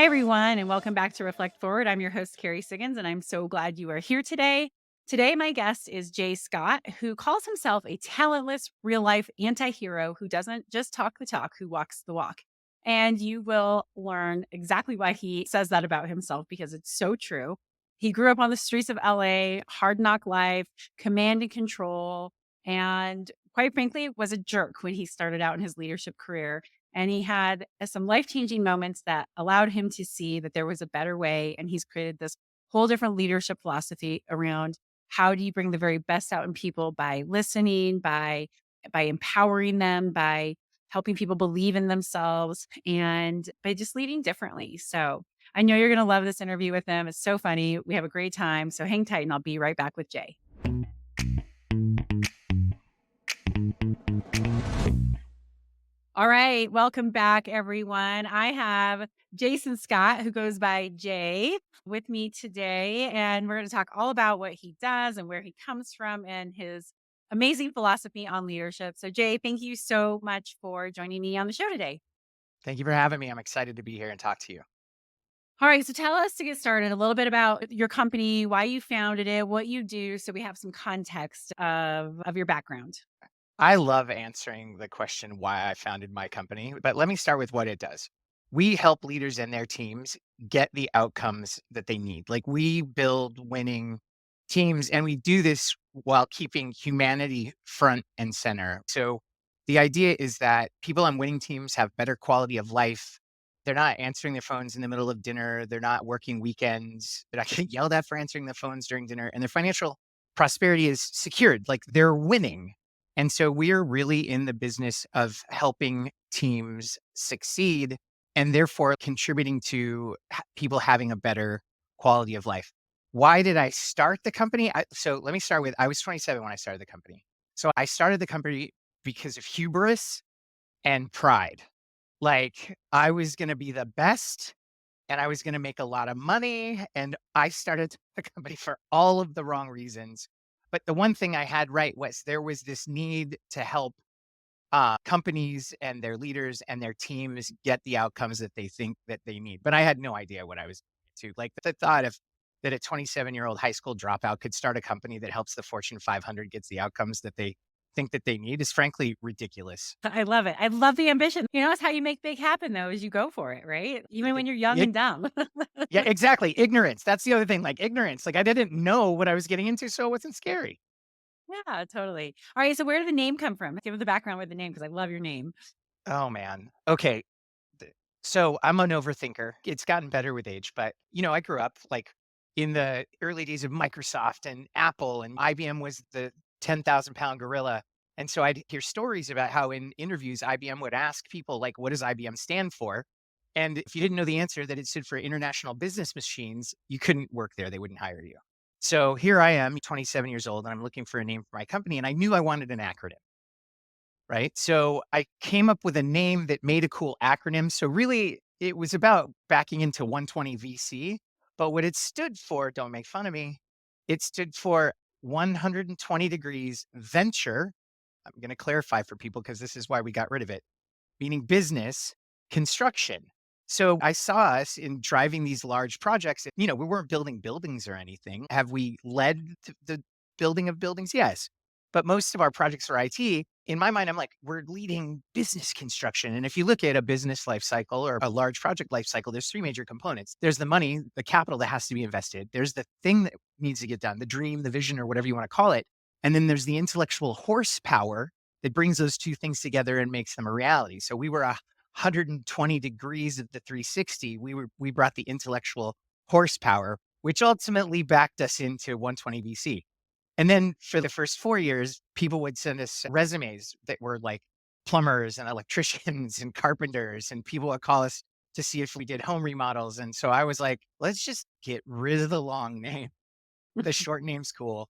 Hi, everyone, and welcome back to Reflect Forward. I'm your host, Carrie Siggins, and I'm so glad you are here today. Today, my guest is Jay Scott, who calls himself a talentless, real life anti hero who doesn't just talk the talk, who walks the walk. And you will learn exactly why he says that about himself because it's so true. He grew up on the streets of LA, hard knock life, command and control, and quite frankly, was a jerk when he started out in his leadership career. And he had some life changing moments that allowed him to see that there was a better way. And he's created this whole different leadership philosophy around how do you bring the very best out in people by listening, by empowering them, by helping people believe in themselves, and by just leading differently. So I know you're going to love this interview with him. It's so funny. We have a great time. So hang tight and I'll be right back with Jay. All right. Welcome back, everyone. I have Jason Scott, who goes by Jay, with me today. And we're going to talk all about what he does and where he comes from and his amazing philosophy on leadership. So, Jay, thank you so much for joining me on the show today. Thank you for having me. I'm excited to be here and talk to you. All right. So, tell us to get started a little bit about your company, why you founded it, what you do, so we have some context of your background. I love answering the question why I founded my company, but let me start with what it does. We help leaders and their teams get the outcomes that they need. Like we build winning teams, and we do this while keeping humanity front and center. So the idea is that people on winning teams have better quality of life. They're not answering their phones in the middle of dinner. They're not working weekends. They're not getting yelled at for answering the phones during dinner, and their financial prosperity is secured. Like they're winning. And so we're really in the business of helping teams succeed and therefore contributing to people having a better quality of life. Why did I start the company? So let me start with I was 27 when I started the company. So I started the company because of hubris and pride. Like I was going to be the best and I was going to make a lot of money. And I started the company for all of the wrong reasons. But the one thing I had right was there was this need to help companies and their leaders and their teams get the outcomes that they think that they need. But I had no idea what I was to. Like the thought of that a 27-year-old high school dropout could start a company that helps the Fortune 500 gets the outcomes that they think that they need is frankly ridiculous. I love it. I love the ambition. It's how you make big happen though, is you go for it, right? Even when you're young It, and dumb. yeah, exactly. Ignorance. That's the other thing. Like ignorance. Like I didn't know what I was getting into, so it wasn't scary. Yeah, totally. All right, so where did the name come from? Give the background with the name because I love your name. Oh man. Okay. th- So I'm an overthinker. It's gotten better with age, but I grew up like in the early days of Microsoft and Apple, and IBM was the 10,000-pound gorilla. And so I'd hear stories about how in interviews, IBM would ask people, like, what does IBM stand for? And if you didn't know the answer that it stood for International Business Machines, you couldn't work there. They wouldn't hire you. So here I am, 27 years old, and I'm looking for a name for my company. And I knew I wanted an acronym. Right? So I came up with a name that made a cool acronym. So really, it was about backing into 120 VC. But what it stood for, don't make fun of me, it stood for 120 degrees venture. I'm going to clarify for people because this is why we got rid of it, meaning business construction. So I saw us in driving these large projects. We weren't building buildings or anything. Have we led the building of buildings? Yes. But most of our projects are IT. In my mind, I'm like, we're leading business construction. And if you look at a business life cycle or a large project life cycle, there's three major components. There's the money, the capital that has to be invested. There's the thing that needs to get done, the dream, the vision, or whatever you want to call it. And then there's the intellectual horsepower that brings those two things together and makes them a reality. So we were 120 degrees of the 360. We brought the intellectual horsepower, which ultimately backed us into 120 VC. And then for the first 4 years, people would send us resumes that were like plumbers and electricians and carpenters, and people would call us to see if we did home remodels. And so I was like, let's just get rid of the long name. The short name's cool.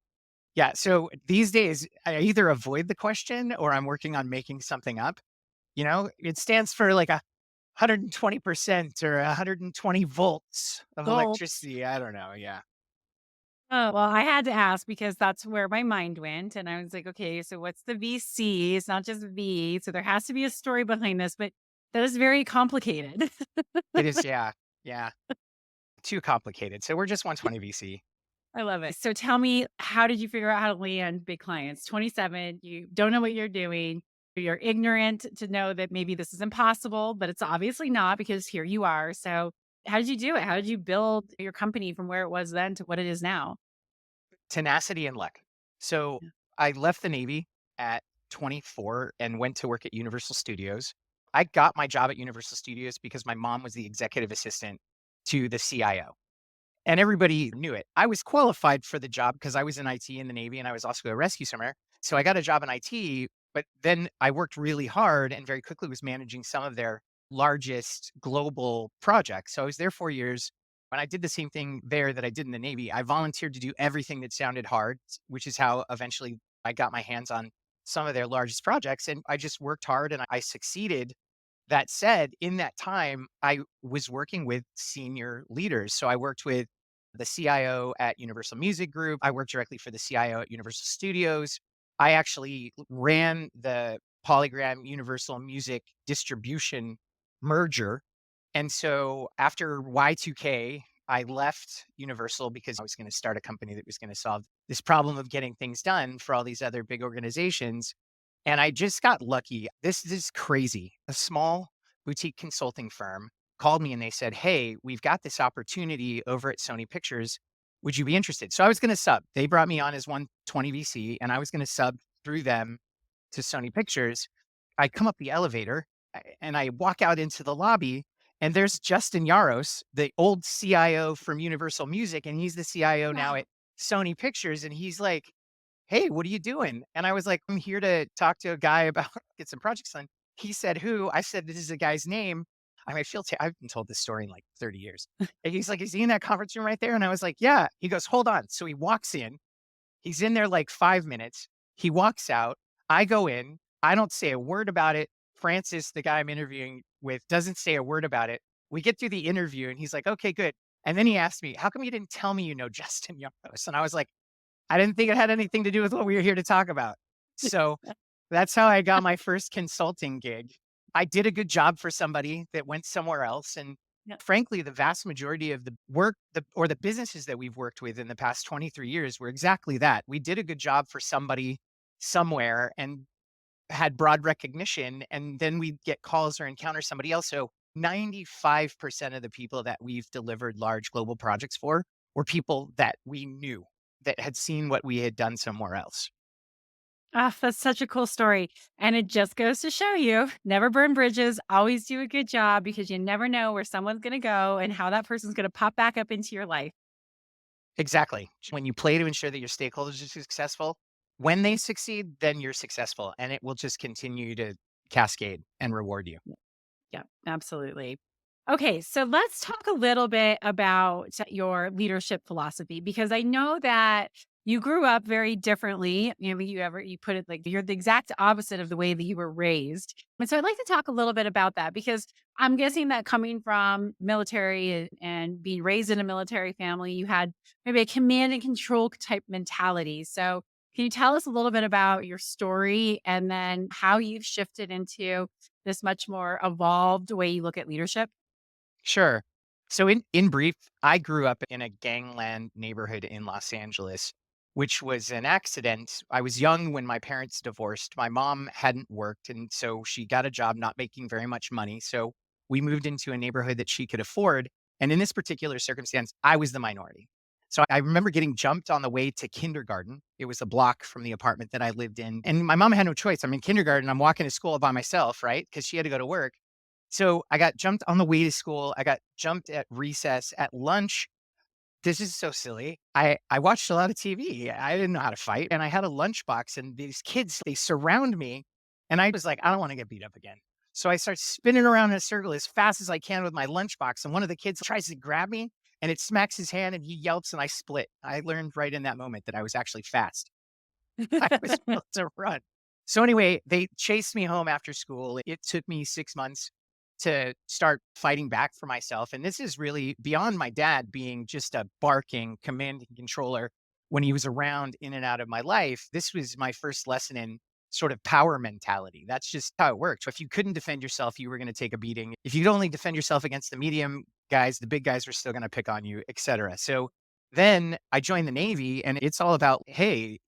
Yeah. So these days, I either avoid the question or I'm working on making something up. It stands for like 120% or 120 volts of Goal. electricity. I don't know. Yeah. Oh, well, I had to ask because that's where my mind went. And I was like, okay, so what's the VC? It's not just V. So there has to be a story behind this, but that is very complicated. It is. Yeah. Yeah, too complicated. So we're just 120 VC. I love it. So tell me, how did you figure out how to land big clients? 27, you don't know what you're doing. You're ignorant to know that maybe this is impossible, but it's obviously not because here you are. So how did you do it? How did you build your company from where it was then to what it is now? Tenacity and luck. So Yeah. I left the Navy at 24 and went to work at Universal Studios. I got my job at Universal Studios because my mom was the executive assistant to the CIO. And everybody knew it. I was qualified for the job because I was in IT in the Navy and I was also a rescue swimmer. So I got a job in IT, but then I worked really hard and very quickly was managing some of their largest global projects. So I was there 4 years. When I did the same thing there that I did in the Navy, I volunteered to do everything that sounded hard, which is how eventually I got my hands on some of their largest projects. And I just worked hard and I succeeded. That said, in that time, I was working with senior leaders. So I worked with the CIO at Universal Music Group. I worked directly for the CIO at Universal Studios. I actually ran the Polygram Universal Music distribution merger. And so after Y2K, I left Universal because I was going to start a company that was going to solve this problem of getting things done for all these other big organizations. And I just got lucky. This is crazy. A small boutique consulting firm called me and they said, "Hey, we've got this opportunity over at Sony Pictures. Would you be interested?" So I was going to sub. They brought me on as 120 VC and I was going to sub through them to Sony Pictures. I come up the elevator and I walk out into the lobby and there's Justin Yaros, the old CIO from Universal Music, and he's the CIO now Wow. at Sony Pictures. And he's like, "Hey, what are you doing?" And I was like, "I'm here to talk to a guy about get some projects done." He said, "Who?" I said, "This is a guy's name." I mean, I've been told this story in like 30 years. And he's like, "Is he in that conference room right there?" And I was like, "Yeah." He goes, "Hold on." So he walks in. He's in there like 5 minutes. He walks out. I go in. I don't say a word about it. Francis, the guy I'm interviewing with, doesn't say a word about it. We get through the interview and he's like, "Okay, good." And then he asked me, "How come you didn't tell me you know Justin Yaros?" And I was like, I didn't think it had anything to do with what we were here to talk about. So that's how I got my first consulting gig. I did a good job for somebody that went somewhere else. And Yeah. frankly, the vast majority of the work or the businesses that we've worked with in the past 23 years were exactly that. We did a good job for somebody somewhere and had broad recognition. And then we get calls or encounter somebody else. So 95% of the people that we've delivered large global projects for were people that we knew that had seen what we had done somewhere else. Ah, that's such a cool story. And it just goes to show you never burn bridges, always do a good job because you never know where someone's going to go and how that person's going to pop back up into your life. Exactly. When you play to ensure that your stakeholders are successful, when they succeed, then you're successful and it will just continue to cascade and reward you. Yeah, absolutely. Okay, so let's talk a little bit about your leadership philosophy because I know that you grew up very differently. You put it like you're the exact opposite of the way that you were raised. And so I'd like to talk a little bit about that because I'm guessing that coming from military and being raised in a military family, you had maybe a command and control type mentality. So can you tell us a little bit about your story and then how you've shifted into this much more evolved way you look at leadership? Sure. So in brief, I grew up in a gangland neighborhood in Los Angeles, which was an accident. I was young when my parents divorced. My mom hadn't worked, and so she got a job not making very much money. So we moved into a neighborhood that she could afford. And in this particular circumstance, I was the minority. So I remember getting jumped on the way to kindergarten. It was a block from the apartment that I lived in. And my mom had no choice. I'm in kindergarten. I'm walking to school by myself, right? Because she had to go to work. So I got jumped on the way to school. I got jumped at recess, at lunch. This is so silly. I watched a lot of TV. I didn't know how to fight, and I had a lunchbox, and these kids, they surround me, and I was like, "I don't wanna get beat up again." So I start spinning around in a circle as fast as I can with my lunchbox, and one of the kids tries to grab me, and it smacks his hand, and he yelps, and I split. I learned right in that moment that I was actually fast. I was built to run. So anyway, they chased me home after school. It took me 6 months to start fighting back for myself, and this is really beyond my dad being just a barking command and controller when he was around in and out of my life. This was my first lesson in sort of power mentality. That's just how it works. If you couldn't defend yourself, you were going to take a beating. If you could only defend yourself against the medium guys, the big guys were still going to pick on you, etc. So then I joined the Navy, and it's all about, hey,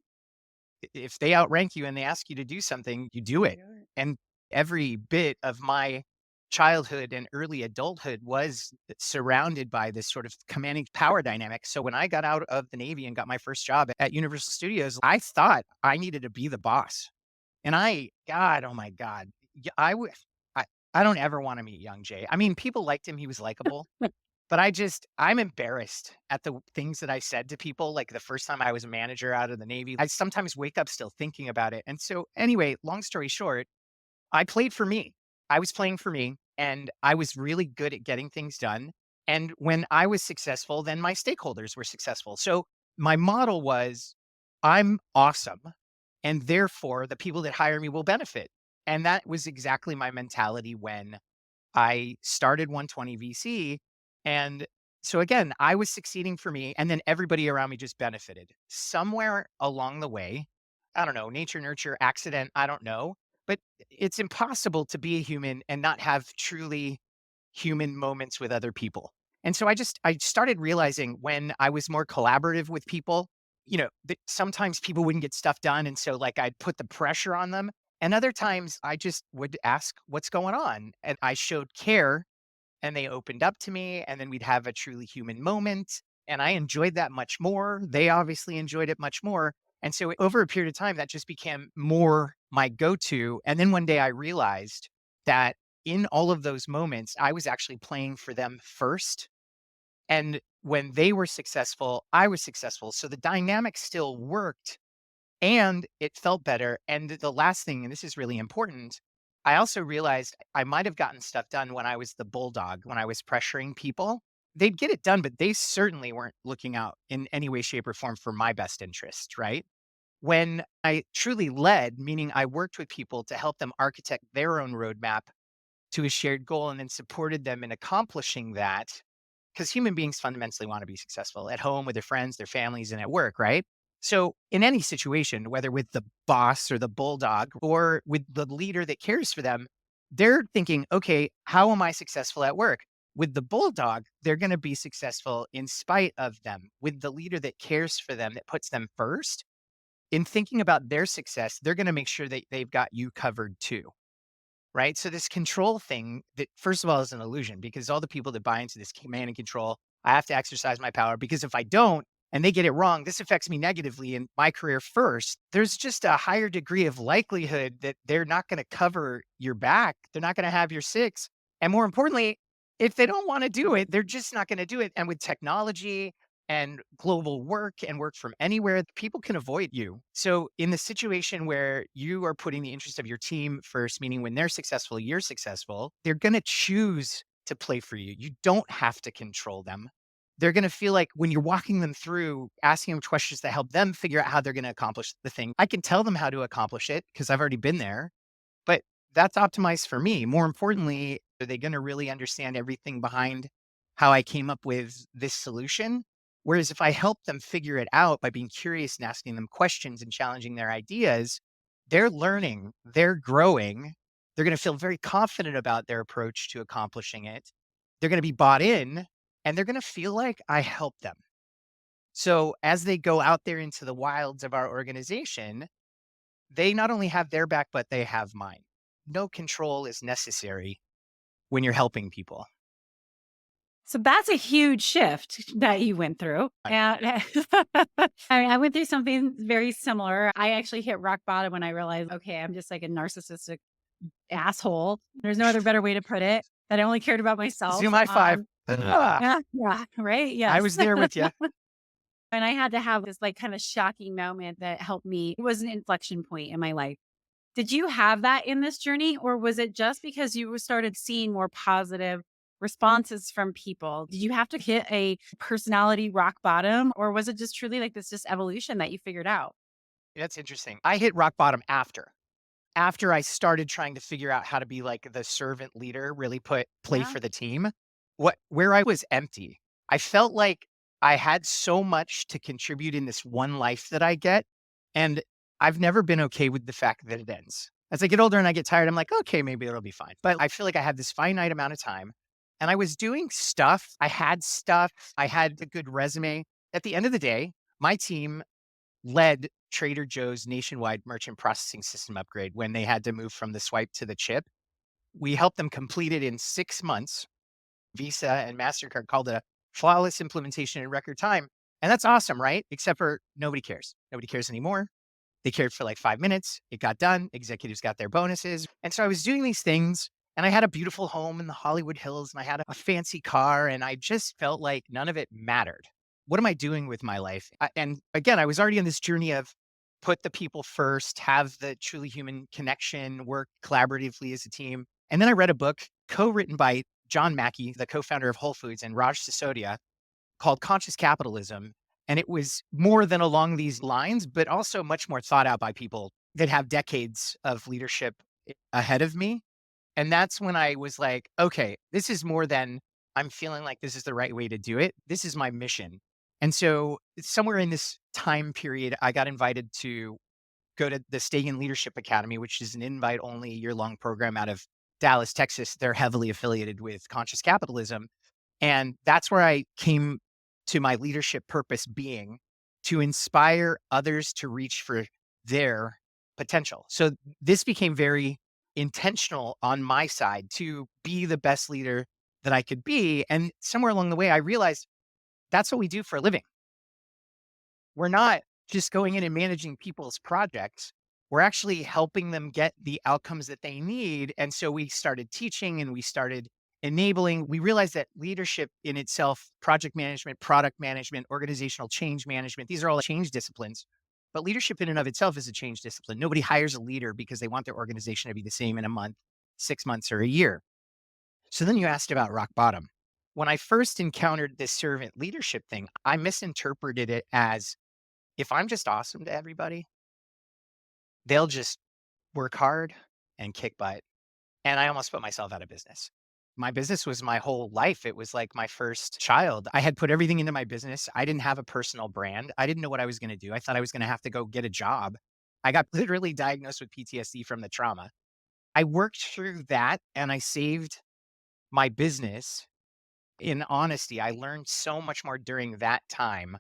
if they outrank you and they ask you to do something, you do it. And every bit of my childhood and early adulthood was surrounded by this sort of commanding power dynamic. So when I got out of the Navy and got my first job at Universal Studios, I thought I needed to be the boss. And God, oh my God, I, I don't ever want to meet young Jay. I mean, people liked him. He was likable, but I'm embarrassed at the things that I said to people, like, the first time I was a manager out of the Navy. I sometimes wake up still thinking about it, and so, anyway, long story short, I played for me. I was playing for me, and I was really good at getting things done, and when I was successful, then my stakeholders were successful. So, my model was, I'm awesome, and therefore, the people that hire me will benefit, and that was exactly my mentality when I started 120 VC. And so again, I was succeeding for me, and then everybody around me just benefited. Somewhere along the way, I don't know, nature, nurture, accident, I don't know. But it's impossible to be a human and not have truly human moments with other people. And so I started realizing when I was more collaborative with people, that sometimes people wouldn't get stuff done. And so like I'd put the pressure on them. And other times I just would ask what's going on. And I showed care and they opened up to me. And then we'd have a truly human moment. And I enjoyed that much more. They obviously enjoyed it much more. And so over a period of time, that just became more my go to. And then one day I realized that in all of those moments, I was actually playing for them first. And when they were successful, I was successful. So the dynamic still worked and it felt better. And the last thing, and this is really important, I also realized I might have gotten stuff done when I was the bulldog, when I was pressuring people. They'd get it done, but they certainly weren't looking out in any way, shape, or form for my best interest, right? When I truly led, meaning I worked with people to help them architect their own roadmap to a shared goal and then supported them in accomplishing that, because human beings fundamentally want to be successful at home with their friends, their families, and at work, right? So, in any situation, whether with the boss or the bulldog or with the leader that cares for them, they're thinking, okay, how am I successful at work? With the bulldog, they're going to be successful in spite of them. With the leader that cares for them, that puts them first, in thinking about their success, they're going to make sure that they've got you covered too. Right? So this control thing that first of all is an illusion because all the people that buy into this command and control, I have to exercise my power because if I don't and they get it wrong, this affects me negatively in my career first. There's just a higher degree of likelihood that they're not going to cover your back. They're not going to have your six. And more importantly, if they don't want to do it, they're just not going to do it. And with technology and global work and work from anywhere, people can avoid you. So, in the situation where you are putting the interest of your team first, meaning when they're successful, you're successful, they're going to choose to play for you. You don't have to control them. They're going to feel like when you're walking them through, asking them questions that help them figure out how they're going to accomplish the thing. I can tell them how to accomplish it because I've already been there, but that's optimized for me. More importantly, are they going to really understand everything behind how I came up with this solution? Whereas if I help them figure it out by being curious and asking them questions and challenging their ideas, they're learning, they're growing, they're going to feel very confident about their approach to accomplishing it. They're going to be bought in and they're going to feel like I helped them. So as they go out there into the wilds of our organization, they not only have their back, but they have mine. No control is necessary when you're helping people. So that's a huge shift that you went through. And I went through something very similar. I actually hit rock bottom when I realized, okay, I'm just like a narcissistic asshole. There's no other better way to put it. That I only cared about myself. Zoom high five. Ah, Yeah, yeah, right. I Yes. was there with you. And I had to have this like kind of shocking moment that helped me. It was an inflection point in my life. Did you have that in this journey, or was it just because you started seeing more positive responses from people? Did you have to hit a personality rock bottom, or was it just truly like this just evolution that you figured out? That's interesting. I hit rock bottom after I started trying to figure out how to be like the servant leader, really play Yeah. for the team. Where I was empty. I felt like I had so much to contribute in this one life that I get. And I've never been okay with the fact that it ends. As I get older and I get tired, I'm like, okay, maybe it'll be fine. But I feel like I had this finite amount of time and I was doing stuff, I had a good resume. At the end of the day, my team led Trader Joe's nationwide merchant processing system upgrade when they had to move from the swipe to the chip. We helped them complete it in 6 months. Visa and MasterCard called it a flawless implementation in record time. And that's awesome, right? Except for nobody cares. Nobody cares anymore. They cared for like 5 minutes. It got done. Executives got their bonuses. And so I was doing these things and I had a beautiful home in the Hollywood Hills and I had a fancy car and I just felt like none of it mattered. What am I doing with my life? And again, I was already on this journey of put the people first, have the truly human connection, work collaboratively as a team. And then I read a book co-written by John Mackey, the co-founder of Whole Foods, and Raj Sisodia, called Conscious Capitalism. And it was more than along these lines, but also much more thought out by people that have decades of leadership ahead of me. And that's when I was like, okay, this is more than I'm feeling like this is the right way to do it. This is my mission. And so somewhere in this time period, I got invited to go to the Stay in Leadership Academy, which is an invite only year-long program out of Dallas, Texas. They're heavily affiliated with Conscious Capitalism. And that's where I came to my leadership purpose being to inspire others to reach for their potential. So this became very intentional on my side to be the best leader that I could be. And somewhere along the way, I realized that's what we do for a living. We're not just going in and managing people's projects. We're actually helping them get the outcomes that they need. And so we started teaching and we started enabling. We realized that leadership in itself, project management, product management, organizational change management, these are all change disciplines. But leadership in and of itself is a change discipline. Nobody hires a leader because they want their organization to be the same in a month, 6 months, or a year. So then you asked about rock bottom. When I first encountered this servant leadership thing, I misinterpreted it as if I'm just awesome to everybody, they'll just work hard and kick butt. And I almost put myself out of business. My business was my whole life. It was like my first child. I had put everything into my business. I didn't have a personal brand. I didn't know what I was going to do. I thought I was going to have to go get a job. I got literally diagnosed with PTSD from the trauma. I worked through that and I saved my business. In honesty, I learned so much more during that time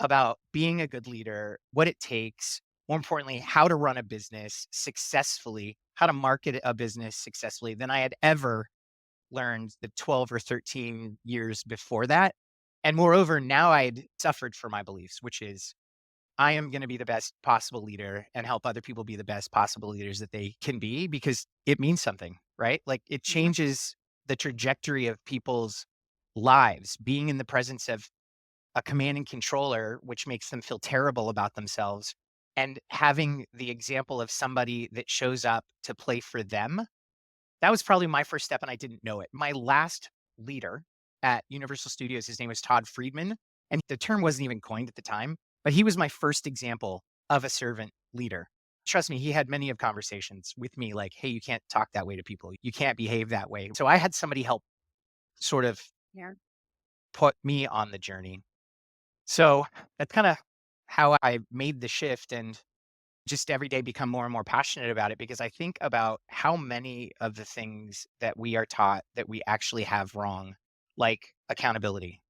about being a good leader, what it takes, more importantly, how to run a business successfully, how to market a business successfully than I had ever learned the 12 or 13 years before that. And moreover, now I'd suffered for my beliefs, which is I am going to be the best possible leader and help other people be the best possible leaders that they can be because it means something, right? Like it Yeah. changes the trajectory of people's lives, being in the presence of a commanding controller, which makes them feel terrible about themselves, and having the example of somebody that shows up to play for them, that was probably my first step, and I didn't know it. My last leader at Universal Studios, his name was Todd Friedman, and the term wasn't even coined at the time, but he was my first example of a servant leader. Trust me, he had many of conversations with me like, "Hey, you can't talk that way to people. You can't behave that way." So I had somebody help sort of Yeah. put me on the journey. So that's kind of how I made the shift and just every day become more and more passionate about it because I think about how many of the things that we are taught that we actually have wrong, like accountability.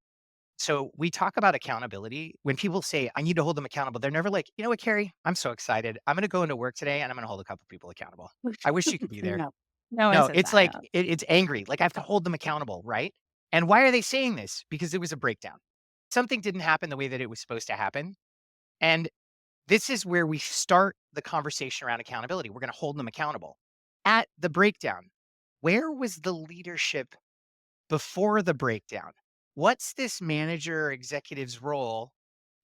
So we talk about accountability. When people say, I need to hold them accountable, they're never like, you know what, Carrie? I'm so excited. I'm going to go into work today and I'm going to hold a couple people accountable. I wish you could be there. No. No one No, says it's that, like, no. it's angry. Like I have to hold them accountable, right? And why are they saying this? Because it was a breakdown. Something didn't happen the way that it was supposed to happen. And this is where we start the conversation around accountability. We're going to hold them accountable. At the breakdown, where was the leadership before the breakdown? What's this manager or executive's role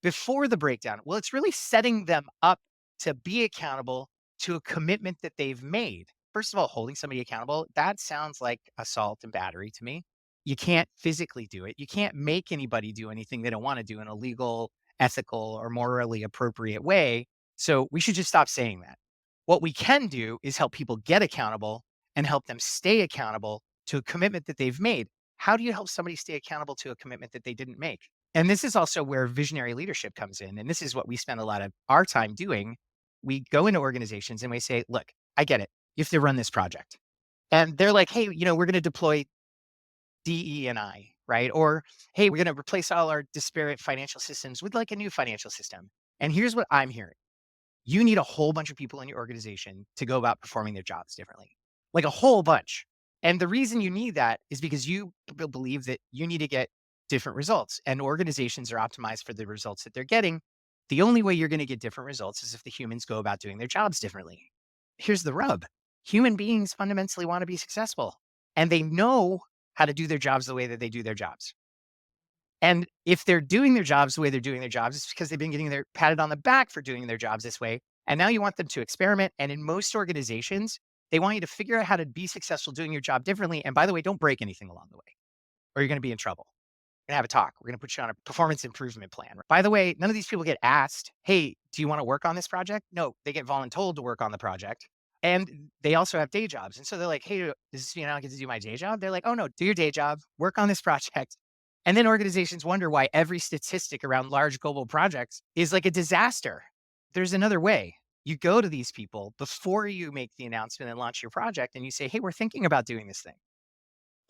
before the breakdown? Well, it's really setting them up to be accountable to a commitment that they've made. First of all, holding somebody accountable, that sounds like assault and battery to me. You can't physically do it. You can't make anybody do anything they don't want to do in a legal, ethical, or morally appropriate way. So we should just stop saying that. What we can do is help people get accountable and help them stay accountable to a commitment that they've made. How do you help somebody stay accountable to a commitment that they didn't make? And this is also where visionary leadership comes in. And this is what we spend a lot of our time doing. we go into organizations and we say, look, I get it. You have to run this project. And they're like, hey, we're going to deploy DE and I, right? Or, hey, we're going to replace all our disparate financial systems with like a new financial system. And here's what I'm hearing: you need a whole bunch of people in your organization to go about performing their jobs differently, like a whole bunch. And the reason you need that is because you believe that you need to get different results, and organizations are optimized for the results that they're getting. The only way you're going to get different results is if the humans go about doing their jobs differently. Here's the rub: human beings fundamentally want to be successful, and they know how to do their jobs the way that they do their jobs. And if they're doing their jobs the way they're doing their jobs, it's because they've been getting their patted on the back for doing their jobs this way. And now you want them to experiment. And in most organizations, they want you to figure out how to be successful doing your job differently. And by the way, don't break anything along the way, or you're going to be in trouble. We're going to have a talk. We're going to put you on a performance improvement plan. By the way, none of these people get asked, hey, do you want to work on this project? No, they get voluntold to work on the project. And they also have day jobs. And so they're like, hey, does this mean I don't get to do my day job? They're like, oh, no, do your day job, work on this project. And then organizations wonder why every statistic around large global projects is like a disaster. There's another way. You go to these people before you make the announcement and launch your project, and you say, hey, we're thinking about doing this thing.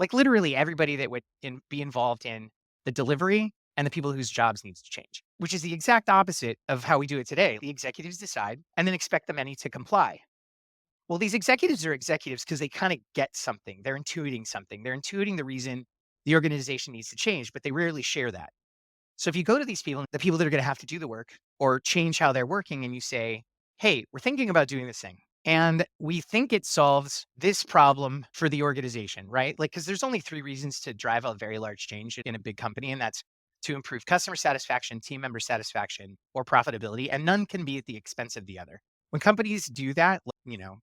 Like literally everybody that would be involved in the delivery and the people whose jobs needs to change, which is the exact opposite of how we do it today. The executives decide and then expect the many to comply. Well, these executives are executives because they kind of get something. They're intuiting something. They're intuiting the reason the organization needs to change, but they rarely share that. So if you go to these people, the people that are going to have to do the work or change how they're working, and you say, hey, we're thinking about doing this thing, and we think it solves this problem for the organization, right? Like, because there's only three reasons to drive a very large change in a big company, and that's to improve customer satisfaction, team member satisfaction, or profitability, and none can be at the expense of the other. When companies do that,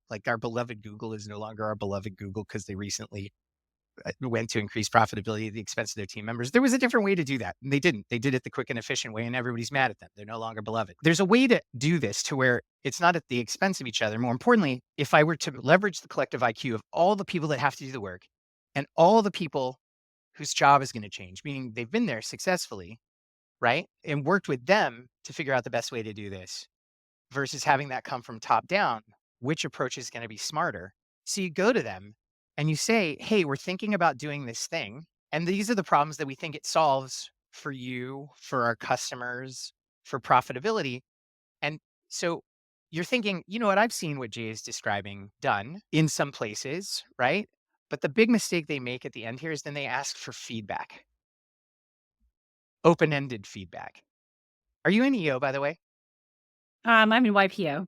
like our beloved Google is no longer our beloved Google because they recently went to increase profitability at the expense of their team members. There was a different way to do that. And they didn't. They did it the quick and efficient way, and everybody's mad at them. They're no longer beloved. There's a way to do this to where it's not at the expense of each other. More importantly, if I were to leverage the collective IQ of all the people that have to do the work and all the people whose job is going to change, meaning they've been there successfully, right? And worked with them to figure out the best way to do this versus having that come from top down, which approach is going to be smarter? So you go to them and you say, hey, we're thinking about doing this thing. And these are the problems that we think it solves for you, for our customers, for profitability. And so you're thinking, you know what, I've seen what Jay is describing done in some places, right? But the big mistake they make at the end here is then they ask for feedback, open ended feedback. Are you in EO, by the way? I'm in YPO.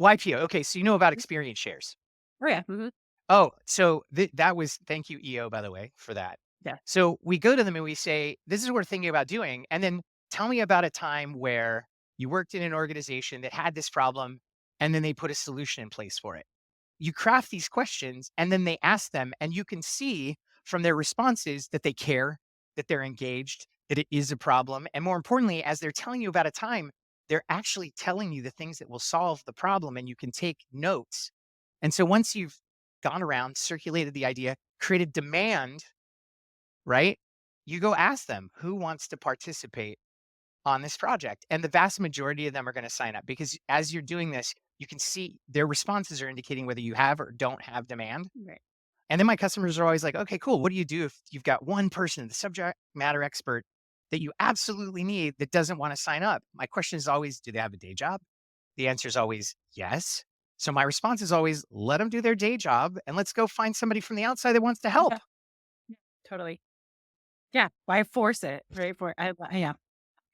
YPO. Okay. So you know about experience shares. Oh, yeah. Mhm. Oh, so that was, thank you, EO, by the way, for that. Yeah. So we go to them and we say, this is what we're thinking about doing. And then tell me about a time where you worked in an organization that had this problem and then they put a solution in place for it. You craft these questions and then they ask them, and you can see from their responses that they care, that they're engaged, that it is a problem. And more importantly, as they're telling you about a time, they're actually telling you the things that will solve the problem, and you can take notes. And so once you've gone around, circulated the idea, created demand, right? You go ask them who wants to participate on this project. And the vast majority of them are going to sign up because as you're doing this, you can see their responses are indicating whether you have or don't have demand. Right. And then my customers are always like, okay, cool. What do you do if you've got one person, the subject matter expert that you absolutely need that doesn't want to sign up? My question is always, do they have a day job? The answer is always yes. So my response is always, let them do their day job and let's go find somebody from the outside that wants to help. Yeah. Yeah. Totally. Yeah. Why force it? Right. Yeah.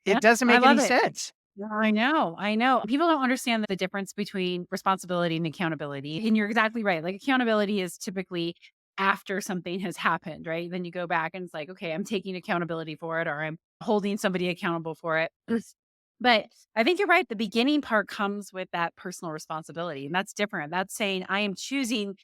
It Yeah. doesn't I make love any it. sense. Yeah, I know. I know. People don't understand the difference between responsibility and accountability. And you're exactly right. Like accountability is typically after something has happened, right? Then you go back and it's like, okay, I'm taking accountability for it or I'm holding somebody accountable for it. But I think you're right. The beginning part comes with that personal responsibility. And that's different. That's saying I am choosing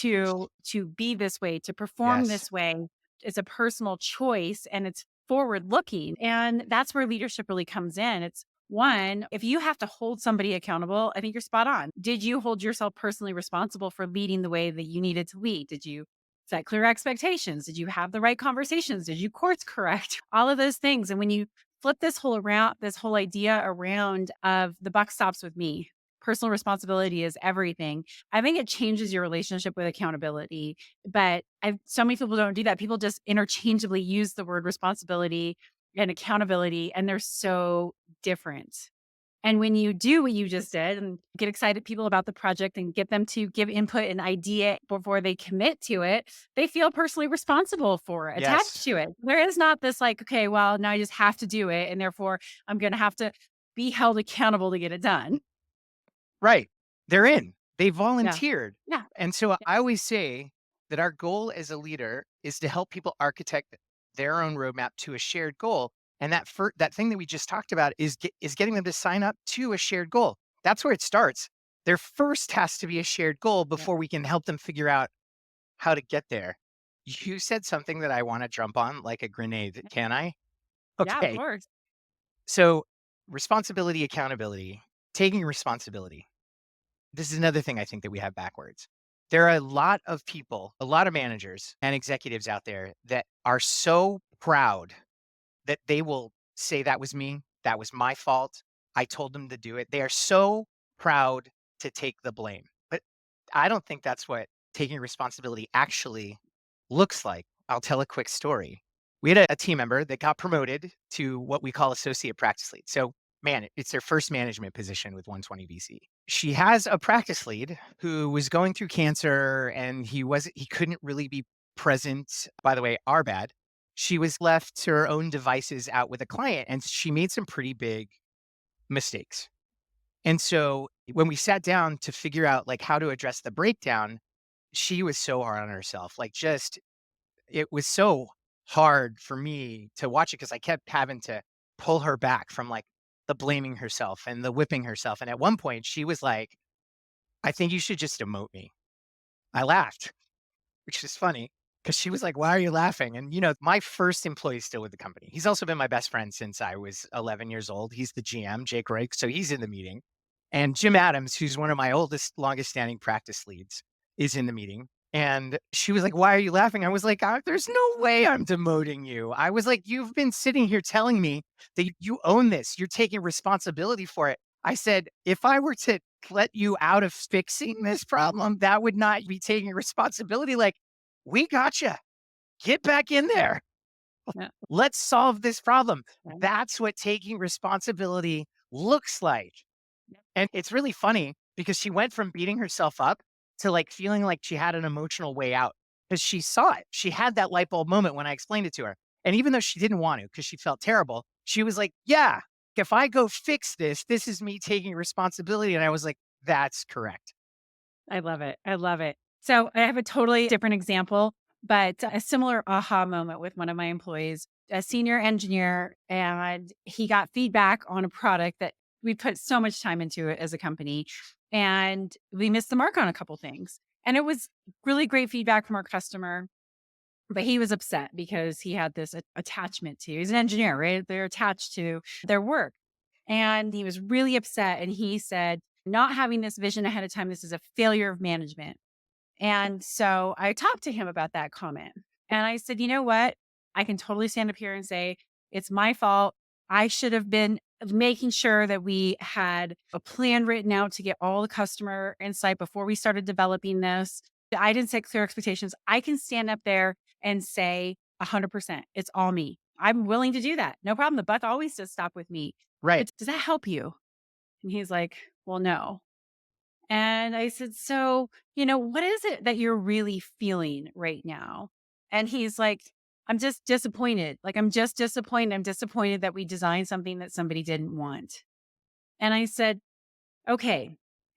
to be this way, to perform Yes. this way. It's a personal choice and it's forward looking. And that's where leadership really comes in. It's one, if you have to hold somebody accountable, I think you're spot on. Did you hold yourself personally responsible for leading the way that you needed to lead? Did you set clear expectations? Did you have the right conversations? Did you course correct? All of those things. And when you flip this whole idea around of the buck stops with me, personal responsibility is everything. I think it changes your relationship with accountability, but so many people don't do that. People just interchangeably use the word responsibility and accountability, and they're so different. And when you do what you just did and get excited people about the project and get them to give input and idea before they commit to it, they feel personally responsible for it, attached Yes. to it. There is not this like, okay, well, now I just have to do it. And therefore I'm going to have to be held accountable to get it done. Right. They're in. They Yeah. volunteered. Yeah. And so I Yes. always say that our goal as a leader is to help people architect their own roadmap to a shared goal. And that thing that we just talked about is getting them to sign up to a shared goal. That's where it starts. There first has to be a shared goal Yeah. before we can help them figure out how to get there. You said something that I want to jump on like a grenade. Yeah. Can I? Yeah, of Okay. course. So responsibility, accountability, taking responsibility. This is another thing I think that we have backwards. There are a lot of people, a lot of managers and executives out there that are so proud that they will say, "That was me. That was my fault. I told them to do it." They are so proud to take the blame. But I don't think that's what taking responsibility actually looks like. I'll tell a quick story. We had a team member that got promoted to what we call associate practice lead. So, man, it's their first management position with 120 BC. She has a practice lead who was going through cancer and he couldn't really be present. By the way, our bad. She was left to her own devices out with a client and she made some pretty big mistakes. And so when we sat down to figure out like how to address the breakdown, she was so hard on herself. Like just it was so hard for me to watch it because I kept having to pull her back from like the blaming herself and the whipping herself. And at one point she was like, "I think you should just demote me." I laughed, which is funny because she was like, "Why are you laughing?" And, my first employee is still with the company. He's also been my best friend since I was 11 years old. He's the GM, Jake Reich. So he's in the meeting. And Jim Adams, who's one of my oldest, longest standing practice leads, is in the meeting. And she was like, "Why are you laughing?" I was like, "There's no way I'm demoting you." I was like, "You've been sitting here telling me that you own this. You're taking responsibility for it." I said, "If I were to let you out of fixing this problem, that would not be taking responsibility. Like, we gotcha. Get back in there. Yeah. Let's solve this problem." Yeah. That's what taking responsibility looks like. Yeah. And it's really funny because she went from beating herself up to like feeling like she had an emotional way out because she saw it. She had that light bulb moment when I explained it to her. And even though she didn't want to because she felt terrible, she was like, "Yeah, if I go fix this, this is me taking responsibility." And I was like, "That's correct." I love it. I love it. So I have a totally different example, but a similar aha moment with one of my employees, a senior engineer, and he got feedback on a product that we put so much time into it as a company. And we missed the mark on a couple things. And it was really great feedback from our customer. But he was upset because he had this attachment to, he's an engineer, right? They're attached to their work. And he was really upset. And he said, not having this vision ahead of time, this is a failure of management. And so I talked to him about that comment. And I said, you know what? I can totally stand up here and say, it's my fault. I should have been making sure that we had a plan written out to get all the customer insight before we started developing this. I didn't set clear expectations. I can stand up there and say 100%, it's all me. I'm willing to do that. No problem. The buck always does stop with me. Right. But does that help you? And he's like, well, no. And I said, "So, what is it that you're really feeling right now?" And he's like, "I'm just disappointed. Like, I'm just disappointed. I'm disappointed that we designed something that somebody didn't want." And I said, "Okay,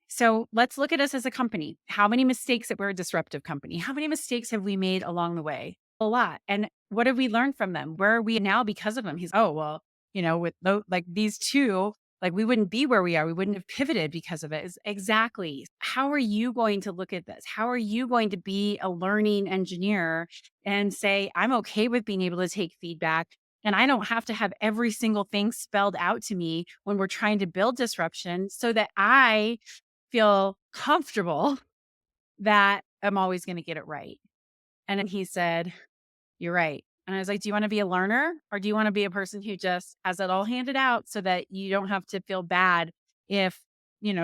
so let's look at us as a company. How many mistakes that we're a disruptive company? How many mistakes have we made along the way? A lot. And what have we learned from them? Where are we now because of them?" He's, "Oh, well, with like these two, like we wouldn't be where we are. We wouldn't have pivoted because of it." Exactly. How are you going to look at this? How are you going to be a learning engineer and say, I'm okay with being able to take feedback and I don't have to have every single thing spelled out to me when we're trying to build disruption so that I feel comfortable that I'm always going to get it right. And then he said, "You're right." And I was like, "Do you want to be a learner or do you want to be a person who just has it all handed out so that you don't have to feel bad if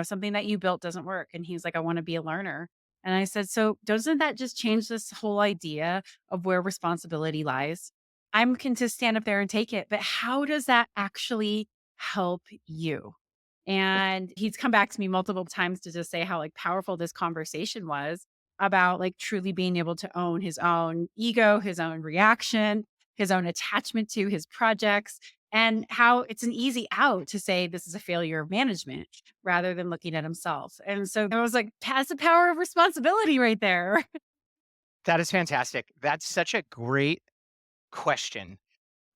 something that you built doesn't work. And he's like, I want to be a learner. And I said, so doesn't that just change this whole idea of where responsibility lies? I'm can to stand up there and take it, but how does that actually help you? And he's come back to me multiple times to just say how like powerful this conversation was about like truly being able to own his own ego, his own reaction, his own attachment to his projects, and how it's an easy out to say this is a failure of management rather than looking at himself. And so I was like, that's the power of responsibility right there. That is fantastic. That's such a great question,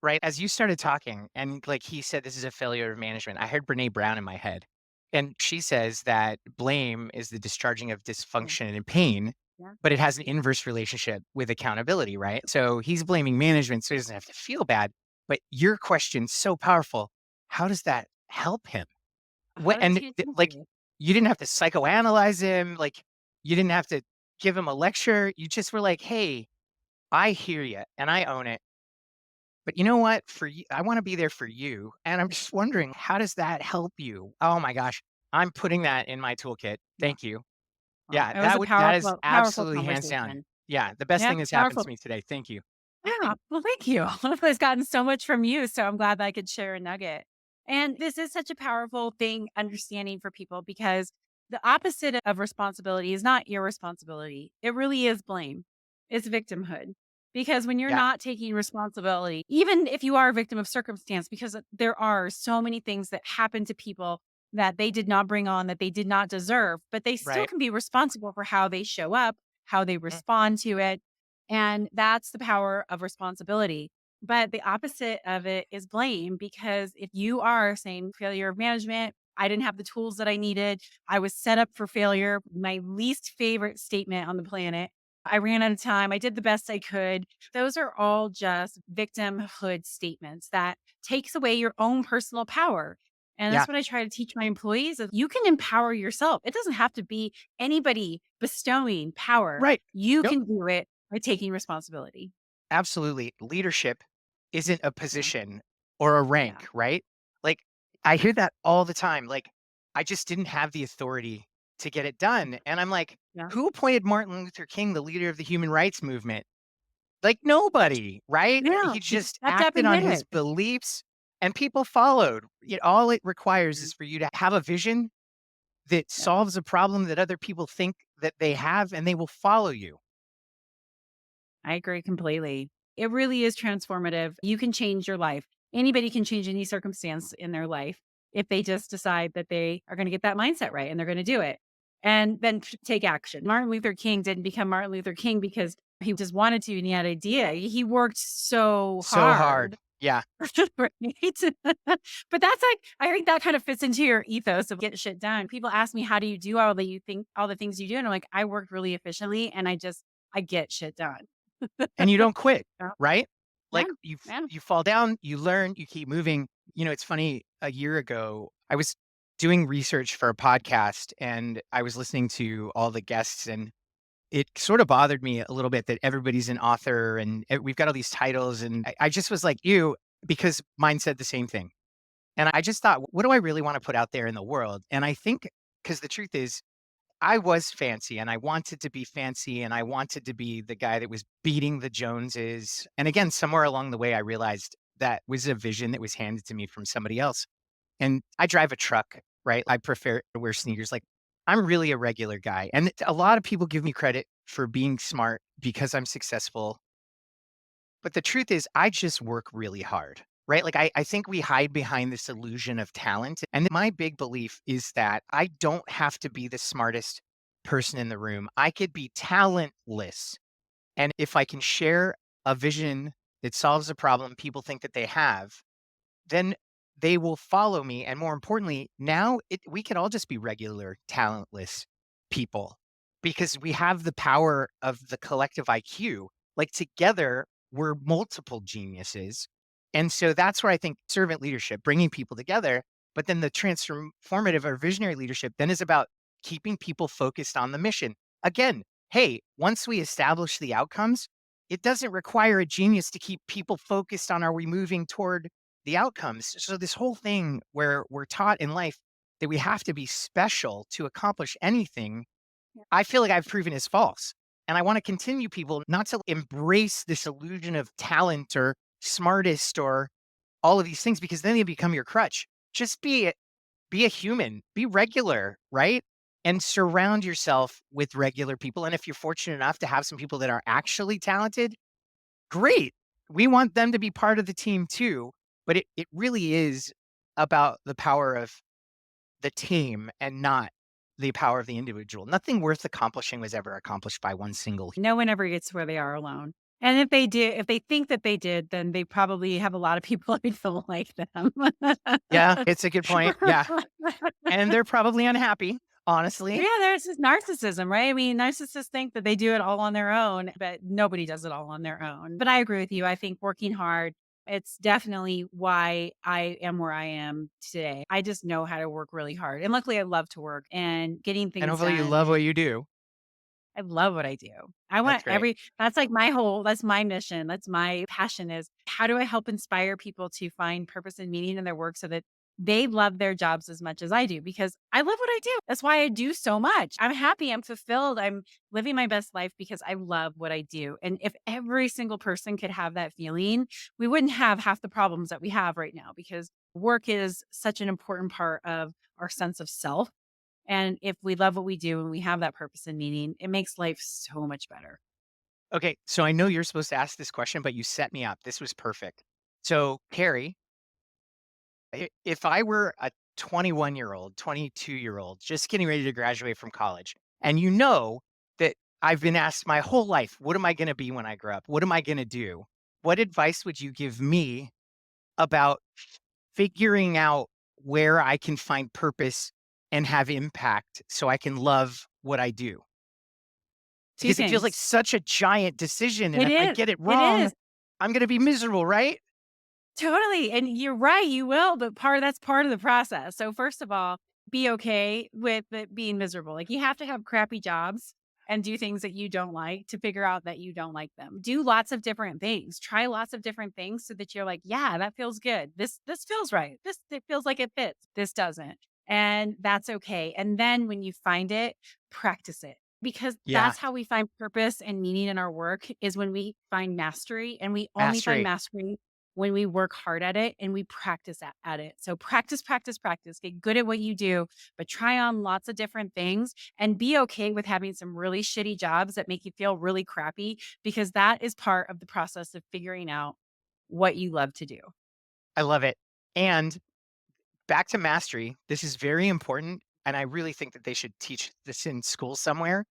right? As you started talking and like he said, this is a failure of management. I heard Brene Brown in my head. And she says that blame is the discharging of Yeah. dysfunction and pain, Yeah. but it has an inverse relationship with accountability, right? So he's blaming management so he doesn't have to feel bad. But your question's so powerful. How does that help him? How does he Like, improve? you didn't have to psychoanalyze him. Like, you didn't have to give him a lecture. You just were like, hey, I hear you and I own it. But you know what? For you, I want to be there for you. And I'm just wondering, how does that help you? Oh my gosh. I'm putting that in my toolkit. Yeah. Thank you. Well, Yeah, it was a that is powerful absolutely hands down. conversation. Yeah, the best Yeah, thing that's happened powerful. to me today. Thank you. Yeah. Well, thank you. I've gotten so much from you. So I'm glad that I could share a nugget. And this is such a powerful thing, understanding for people, because the opposite of responsibility is not irresponsibility. It really is blame, it's victimhood. Because when you're Yeah, not taking responsibility, even if you are a victim of circumstance, because there are so many things that happen to people that they did not bring on, that they did not deserve, but they still right. can be responsible for how they show up, how they Mm, respond to it, and that's the power of responsibility. But the opposite of it is blame, because if you are saying failure of management, I didn't have the tools that I needed, I was set up for failure, my least favorite statement on the planet. I ran out of time. I did the best I could. Those are all just victimhood statements that takes away your own personal power. And yeah, that's what I try to teach my employees is you can empower yourself. It doesn't have to be anybody bestowing power. right. You Nope. can do it by taking responsibility. Absolutely. Leadership isn't a Yeah. position or a Yeah. rank, right? Like, I hear that all the time. Like, I just didn't have the authority to get it done. And I'm like, Yeah. who appointed Martin Luther King the leader of the human rights movement? Like, nobody, right? Yeah. He He just just stepped up acted and on did his it. beliefs and people followed. All it requires Yeah. is for you to have a vision that Yeah. solves a problem that other people think that they have, and they will follow you. I agree completely. It really is transformative. You can change your life. Anybody can change any circumstance in their life if they just decide that they are going to get that mindset right and they're going to do it and then take action. Martin Luther King didn't become Martin Luther King because he just wanted to and he had an idea. He worked so So hard. hard. Yeah. Right? But that's like I think that kind of fits into your ethos of get shit done. People ask me, how do you do all the things you do? And I'm like, I work really efficiently and I get shit done. And you don't quit, Yeah. right? Like, Man, man. you fall down, you learn, you keep moving. It's funny, a year ago, I was doing research for a podcast, and I was listening to all the guests, and it sort of bothered me a little bit that everybody's an author, and we've got all these titles, and I just was like, "You," because mine said the same thing. And I just thought, "What do I really wanna put out there in the world?" And I think, because the truth is I was fancy and I wanted to be fancy and I wanted to be the guy that was beating the Joneses. And again, somewhere along the way, I realized that was a vision that was handed to me from somebody else. And I drive a truck, right? I prefer to wear sneakers. Like, I'm really a regular guy. And a lot of people give me credit for being smart because I'm successful. But the truth is, I just work really hard, right? Like, I think we hide behind this illusion of talent. And my big belief is that I don't have to be the smartest person in the room. I could be talentless. And if I can share a vision that solves a problem people think that they have, then they will follow me, and more importantly, now we can all just be regular, talentless people because we have the power of the collective IQ. Like, together, we're multiple geniuses, and so that's where I think servant leadership, bringing people together, but then the transformative or visionary leadership then is about keeping people focused on the mission. Again, hey, once we establish the outcomes, it doesn't require a genius to keep people focused on, are we moving toward the outcomes. So this whole thing where we're taught in life, that we have to be special to accomplish anything, I feel like I've proven is false. And I want to continue people not to embrace this illusion of talent or smartest or all of these things because then they become your crutch. Just be a human, be regular, right? And surround yourself with regular people. And if you're fortunate enough to have some people that are actually talented, great. We want them to be part of the team too. But it really is about the power of the team and not the power of the individual. Nothing worth accomplishing was ever accomplished by one single. No one ever gets where they are alone. And if they think that they did, then they probably have a lot of people who don't like them. Yeah, it's a good point. Yeah. And they're probably unhappy, honestly. Yeah, there's this narcissism, right? I mean, narcissists think that they do it all on their own, but nobody does it all on their own. But I agree with you. I think working hard, it's definitely why I am where I am today. I just know how to work really hard. And luckily I love to work and getting And things hopefully you done, love what and you do. I love what I do. I That's want great. that's like that's my mission. That's my passion, is how do I help inspire people to find purpose and meaning in their work so that they love their jobs as much as I do, because I love what I do. That's why I do so much. I'm happy, I'm fulfilled, I'm living my best life because I love what I do. And if every single person could have that feeling, we wouldn't have half the problems that we have right now, because work is such an important part of our sense of self, and if we love what we do and we have that purpose and meaning, it makes life so much better. Okay, so I know you're supposed to ask this question, but you set me up. This was perfect. So, Carrie, if I were a 21-year-old, 22-year-old, just getting ready to graduate from college, and you know that I've been asked my whole life, what am I going to be when I grow up? What am I going to do? What advice would you give me about figuring out where I can find purpose and have impact so I can love what I do? Two Because it feels like things. such a giant decision, and It if I is. get it It wrong, is. I'm gonna be miserable, right? Totally, and you're right, you will, but that's part of the process. So first of all, be okay with it being miserable. Like, you have to have crappy jobs and do things that you don't like to figure out that you don't like them. Do lots of different things. Try lots of different things so that you're like, "Yeah, that feels good. This feels right. This it feels like it fits. This doesn't." And that's okay. And then when you find it, practice it. Because Yeah, that's how we find purpose and meaning in our work, is when we find mastery, and we only find mastery. mastery when we work hard at it and we practice at it. So practice, practice, practice. Get good at what you do, but try on lots of different things and be okay with having some really shitty jobs that make you feel really crappy, because that is part of the process of figuring out what you love to do. I love it. And back to mastery, this is very important, and I really think that they should teach this in school somewhere.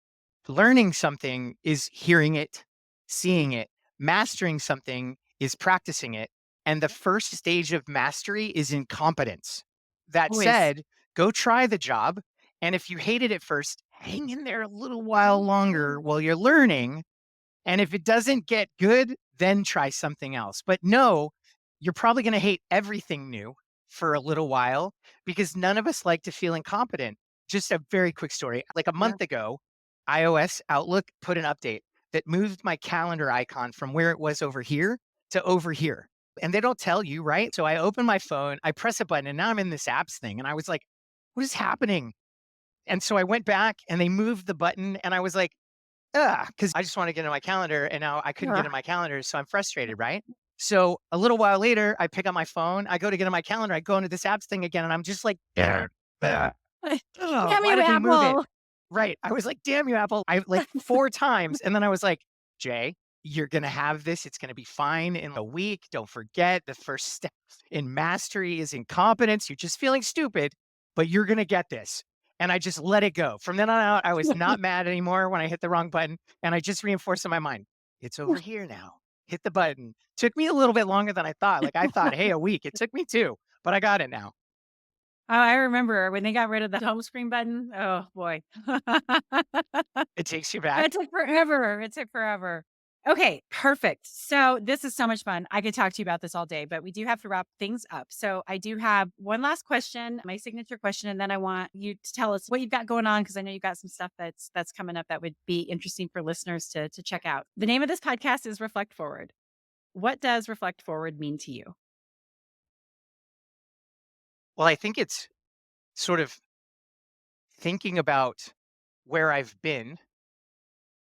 Learning something is hearing it, seeing it. Mastering something is practicing it, and the first stage of mastery is incompetence. That Always. said, go try the job, and if you hate it at first, hang in there a little while longer while you're learning, and if it doesn't get good, then try something else. But no, you're probably going to hate everything new for a little while because none of us like to feel incompetent. Just a very quick story. Like a Yeah. month ago, iOS Outlook put an update that moved my calendar icon from where it was over here to over here. And they don't tell you, right? So I open my phone, I press a button, and now I'm in this apps thing. And I was like, what is happening? And so I went back and they moved the button, and I was like, because I just wanna get in my calendar, and now I couldn't get in Ugh. my calendar, so I'm frustrated, right? So, a little while later, I pick up my phone, I go to get in my calendar, I go into this apps thing again, and I'm just like, "Ugh, Damn why you, did they move it?" Apple. Right, I was like, "Damn you, Apple." I like 4 times, and then I was like, "Jay, you're gonna have this, it's gonna be fine in a week, don't forget the first step in mastery is incompetence, you're just feeling stupid, but you're gonna get this." And I just let it go. From then on out, I was not mad anymore when I hit the wrong button, and I just reinforced in my mind, "It's over here now. Hit the button." Took me a little bit longer than I thought, like, I thought, "Hey, a week." It took me 2, but I got it now. Oh, I remember when they got rid of the home screen button. Oh boy. It takes you back. It took forever. It took forever. Okay, perfect. So this is so much fun. I could talk to you about this all day, but we do have to wrap things up. So I do have one last question, my signature question, and then I want you to tell us what you've got going on, because I know you've got some stuff that's coming up that would be interesting for listeners to check out. The name of this podcast is Reflect Forward. What does Reflect Forward mean to you? Well, I think it's sort of thinking about where I've been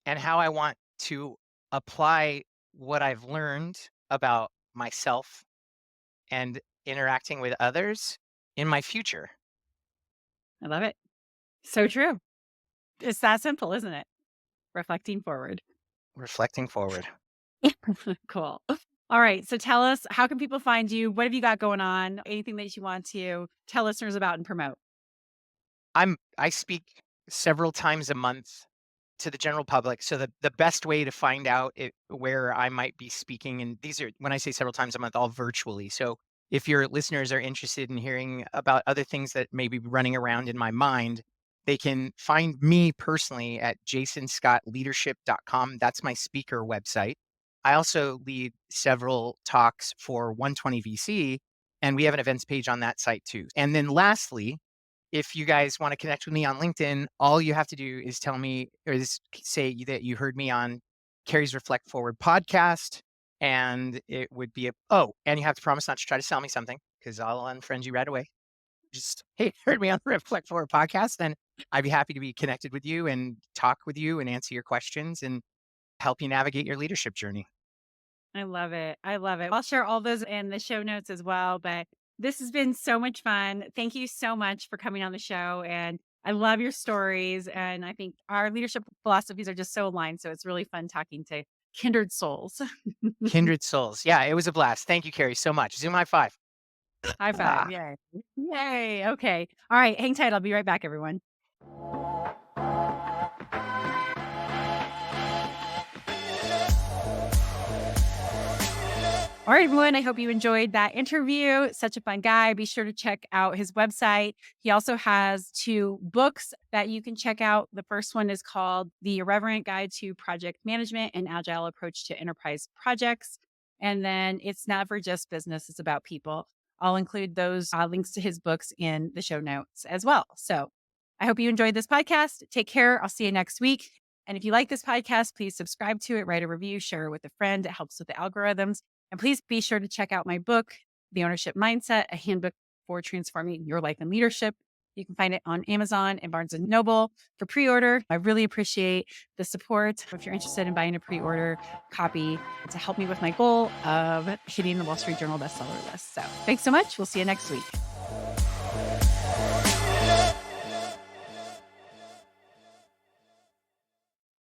and how I want to apply what I've learned about myself and interacting with others in my future. I love it. So true. It's that simple, isn't it? Reflecting forward. Reflecting forward. Cool. All right. So tell us, how can people find you? What have you got going on? Anything that you want to tell listeners about and promote? I speak several times a month to the general public. So the best way to find out where I might be speaking, and these are when I say several times a month, all virtually. So if your listeners are interested in hearing about other things that may be running around in my mind, they can find me personally at jasonscottleadership.com. That's my speaker website. I also lead several talks for 120 VC, and we have an events page on that site too. And then lastly, if you guys want to connect with me on LinkedIn, all you have to do is tell me or is say that you heard me on Carrie's Reflect Forward podcast. And it would be and you have to promise not to try to sell me something because I'll unfriend you right away. Just, hey, heard me on the Reflect Forward podcast. Then I'd be happy to be connected with you and talk with you and answer your questions and help you navigate your leadership journey. I love it. I love it. I'll share all those in the show notes as well. But this has been so much fun. Thank you so much for coming on the show. And I love your stories. And I think our leadership philosophies are just so aligned. So it's really fun talking to kindred souls. Kindred souls. Yeah, it was a blast. Thank you, Carrie, so much. Zoom high five. High five. Ah. Yay. Yay. Okay. All right. Hang tight. I'll be right back, everyone. All right, everyone. I hope you enjoyed that interview. Such a fun guy. Be sure to check out his website. He also has 2 books that you can check out. The first one is called The Irreverent Guide to Project Management and Agile Approach to Enterprise Projects. And then It's Never Just Business, it's about people. I'll include those links to his books in the show notes as well. So I hope you enjoyed this podcast. Take care. I'll see you next week. And if you like this podcast, please subscribe to it, write a review, share it with a friend. It helps with the algorithms. And please be sure to check out my book, The Ownership Mindset, a handbook for transforming your life and leadership. You can find it on Amazon and Barnes and Noble for pre-order. I really appreciate the support. If you're interested in buying a pre-order copy to help me with my goal of hitting the Wall Street Journal bestseller list. So thanks so much. We'll see you next week.